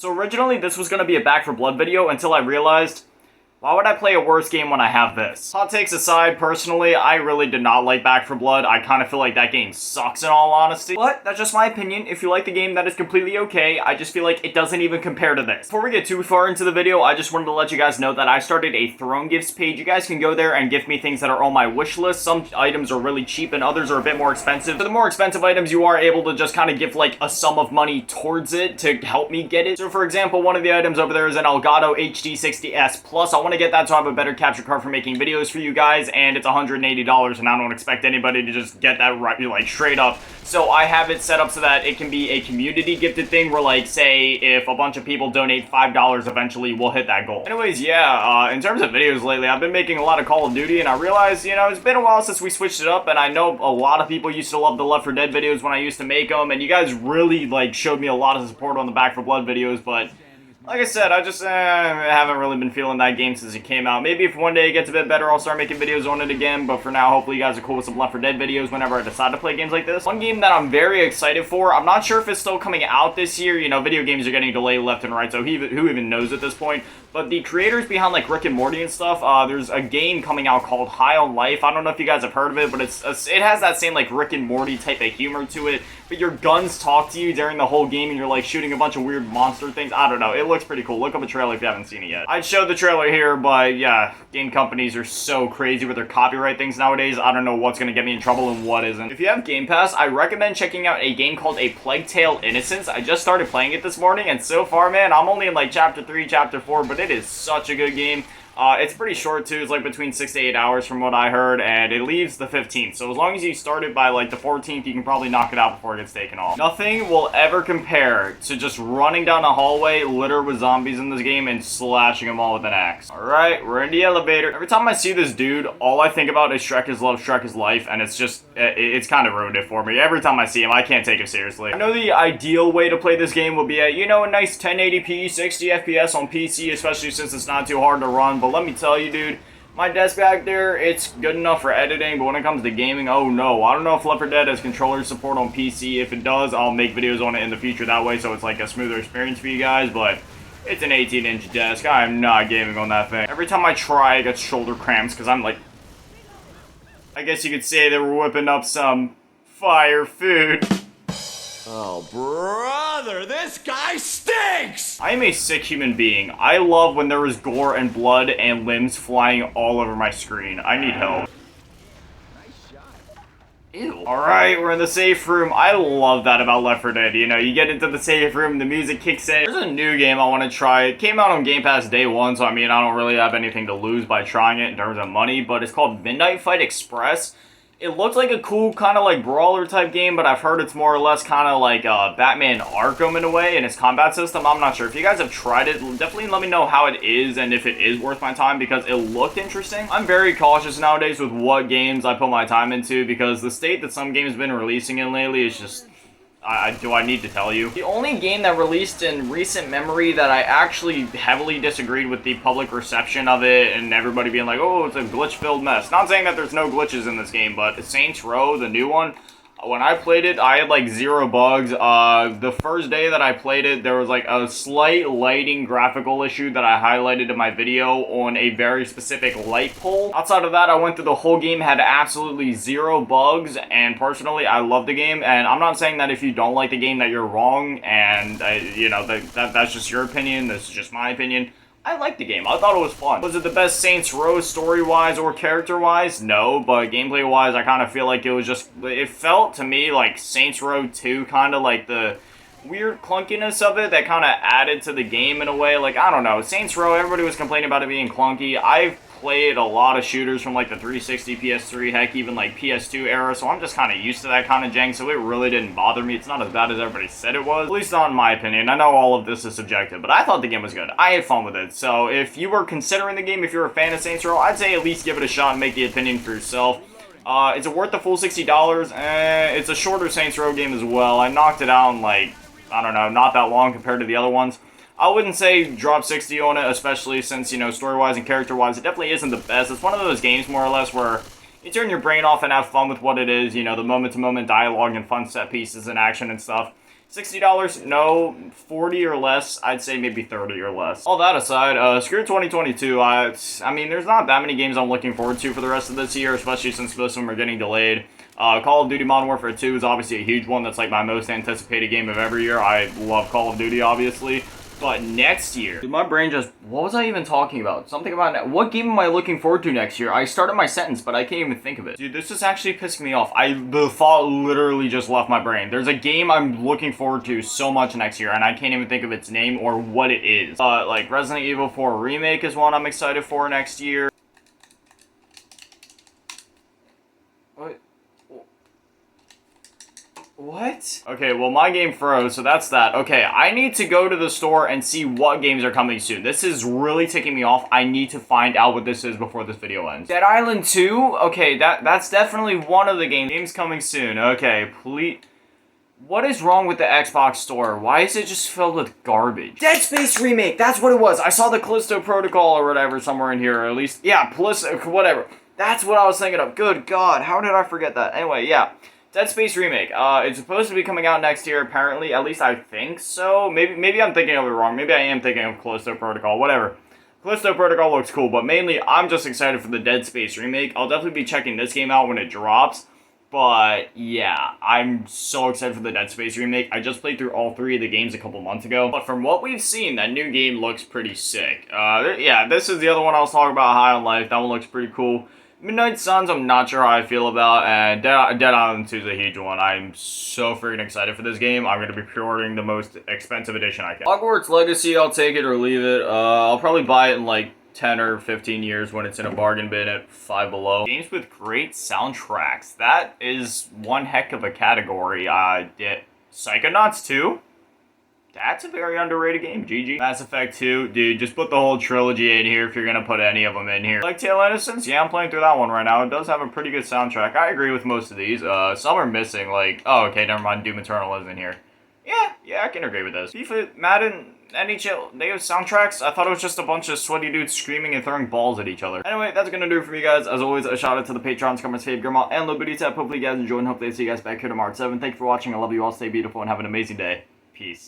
So originally this was going to be a Back 4 Blood video until I realized, why would I play a worse game when I have this? Hot takes aside, personally, I really did not like Back 4 Blood. I kind of feel like that game sucks in all honesty. But that's just my opinion. If you like the game, that is completely okay. I just feel like it doesn't even compare to this. Before we get too far into the video, I just wanted to let you guys know that I started a Throne Gifts page. You guys can go there and gift me things that are on my wish list. Some items are really cheap and others are a bit more expensive. For the more expensive items, you are able to just kind of give like a sum of money towards it to help me get it. So for example, one of the items over there is an Elgato HD60S Plus. I want to get that so I have a better capture card for making videos for you guys, and it's $180, and I don't expect anybody to just get that right, like straight up. So I have it set up so that it can be a community gifted thing where, like, say if a bunch of people donate $5, eventually we'll hit that goal. Anyways, yeah, in terms of videos lately, I've been making a lot of Call of Duty, and I realized, you know, it's been a while since we switched it up, and I know a lot of people used to love the Left 4 Dead videos when I used to make them, and you guys really, like, showed me a lot of support on the Back 4 Blood videos, but like I said, I just haven't really been feeling that game since it came out. Maybe if one day it gets a bit better, I'll start making videos on it again. But for now, hopefully you guys are cool with some Left 4 Dead videos whenever I decide to play games like this. One game that I'm very excited for, I'm not sure if it's still coming out this year. You know, video games are getting delayed left and right, so who even knows at this point? But the creators behind, like, Rick and Morty and stuff, there's a game coming out called High on Life. I don't know if you guys have heard of it, but it has that same, like, Rick and Morty type of humor to it. But your guns talk to you during the whole game, and you're, like, shooting a bunch of weird monster things. I don't know. It looks pretty cool. Look up a trailer if you haven't seen it yet. I'd show the trailer here, but, yeah, game companies are so crazy with their copyright things nowadays. I don't know what's going to get me in trouble and what isn't. If you have Game Pass, I recommend checking out a game called A Plague Tale Innocence. I just started playing it this morning, and so far, man, I'm only in, like, Chapter 3, Chapter 4, but it is such a good game. It's pretty short too. It's like between 6 to 8 hours from what I heard, and it leaves the 15th. So as long as you start it by like the 14th, you can probably knock it out before it gets taken off. Nothing will ever compare to just running down a hallway littered with zombies in this game and slashing them all with an axe. Alright, we're in the elevator. Every time I see this dude, all I think about is Shrek is love, Shrek is life, and it's just, it's kind of ruined it for me. Every time I see him, I can't take him seriously. I know the ideal way to play this game would be at, you know, a nice 1080p, 60 FPS on PC, especially since it's not too hard to run, but let me tell you, dude, my desk back there, it's good enough for editing, but when it comes to gaming, oh no. I don't know if Left 4 Dead has controller support on PC. If it does, I'll make videos on it in the future that way, so it's like a smoother experience for you guys, but it's an 18-inch desk. I am not gaming on that thing. Every time I try, I get shoulder cramps, because I'm like, I guess you could say they were whipping up some fire food. Oh, brother, this guy stinks! I am a sick human being. I love when there is gore and blood and limbs flying all over my screen. I need help. Ew. Alright, we're in the safe room. I love that about Left 4 Dead. You know, you get into the safe room, the music kicks in. There's a new game I want to try. It came out on Game Pass day one, so I mean, I don't really have anything to lose by trying it in terms of money, but it's called Midnight Fight Express. It looks like a cool kind of like brawler type game, but I've heard it's more or less kind of like Batman Arkham in a way in its combat system. I'm not sure. If you guys have tried it, definitely let me know how it is and if it is worth my time because it looked interesting. I'm very cautious nowadays with what games I put my time into because the state that some games have been releasing in lately is just... do I need to tell you? The only game that released in recent memory that I actually heavily disagreed with the public reception of it and everybody being like, oh, it's a glitch-filled mess. Not saying that there's no glitches in this game, but Saints Row, the new one, when I played it, I had like 0 bugs. The first day that I played it, there was like a slight lighting graphical issue that I highlighted in my video on a very specific light pole. Outside of that, I went through the whole game, had absolutely 0 bugs, and personally, I love the game. And I'm not saying that if you don't like the game that you're wrong, and you know, that's just your opinion, that's just my opinion. I liked the game. I thought it was fun. Was it the best Saints Row story-wise or character-wise? No, but gameplay-wise, I kind of feel like it was just... It felt to me like Saints Row 2, kind of like the weird clunkiness of it that kind of added to the game in a way. Like, I don't know. Saints Row, everybody was complaining about it being clunky. I've played a lot of shooters from like the 360, PS3, heck, even like PS2 era, so I'm just kind of used to that kind of jank, so it really didn't bother me. It's not as bad as everybody said it was, at least not in my opinion. I know all of this is subjective, but I thought the game was good. I had fun with it, so if you were considering the game, if you're a fan of Saints Row, I'd say at least give it a shot and make the opinion for yourself. Is it worth the full $60? It's a shorter Saints Row game as well. I knocked it out in like, I don't know, not that long compared to the other ones. I wouldn't say drop 60 on it, especially since, you know, story-wise and character-wise, it definitely isn't the best. It's one of those games, more or less, where you turn your brain off and have fun with what it is, you know, the moment-to-moment dialogue and fun set pieces and action and stuff. $60? No. 40 or less? I'd say maybe 30 or less. All that aside, screw 2022. I mean, there's not that many games I'm looking forward to for the rest of this year, especially since most of them are getting delayed. Call of Duty Modern Warfare 2 is obviously a huge one. That's like my most anticipated game of every year. I love Call of Duty, obviously. But next year, dude, my brain just, what was I even talking about? Something about, what game am I looking forward to next year? I started my sentence, but I can't even think of it. Dude, this is actually pissing me off. The thought literally just left my brain. There's a game I'm looking forward to so much next year, and I can't even think of its name or what it is. Like Resident Evil 4 Remake is one I'm excited for next year. What? Okay, well, my game froze, so that's that. Okay, I need to go to the store and see what games are coming soon. This is really ticking me off. I need to find out what this is before this video ends. Dead Island 2? Okay, that's definitely one of the games coming soon. Okay, please. What is wrong with the Xbox store? Why is it just filled with garbage? Dead Space Remake, that's what it was. I saw the Callisto Protocol or whatever somewhere in here, or at least, yeah, whatever. That's what I was thinking of. Good God, how did I forget that? Anyway, yeah. Dead Space Remake. It's supposed to be coming out next year, apparently. At least I think so. Maybe I'm thinking of it wrong. Maybe I am thinking of Callisto Protocol. Whatever. Callisto Protocol looks cool, but mainly I'm just excited for the Dead Space Remake. I'll definitely be checking this game out when it drops. But yeah, I'm so excited for the Dead Space Remake. I just played through all 3 of the games a couple months ago. But from what we've seen, that new game looks pretty sick. Yeah, this is the other one I was talking about, High on Life. That one looks pretty cool. Midnight Suns, I'm not sure how I feel about, and Dead Island 2 is a huge one. I'm so freaking excited for this game. I'm going to be pre-ordering the most expensive edition I can. Hogwarts Legacy, I'll take it or leave it. I'll probably buy it in like 10 or 15 years when it's in a bargain bin at Five Below. Games with great soundtracks. That is one heck of a category. Psychonauts 2? That's a very underrated game, GG. Mass Effect 2, dude, just put the whole trilogy in here if you're gonna put any of them in here. Like Tale Innocence? Yeah, I'm playing through that one right now. It does have a pretty good soundtrack. I agree with most of these. Some are missing, like, oh, okay, never mind, Doom Eternal isn't here. Yeah, I can agree with this. FIFA, Madden, NHL, they have soundtracks? I thought it was just a bunch of sweaty dudes screaming and throwing balls at each other. Anyway, that's gonna do it for me, guys. As always, a shout out to the Patrons, comments, Fave, Grandma, and Lil Booty Tap. Hopefully you guys enjoyed, and hopefully I see you guys back here tomorrow at 7. Thank you for watching. I love you all. Stay beautiful and have an amazing day. Peace.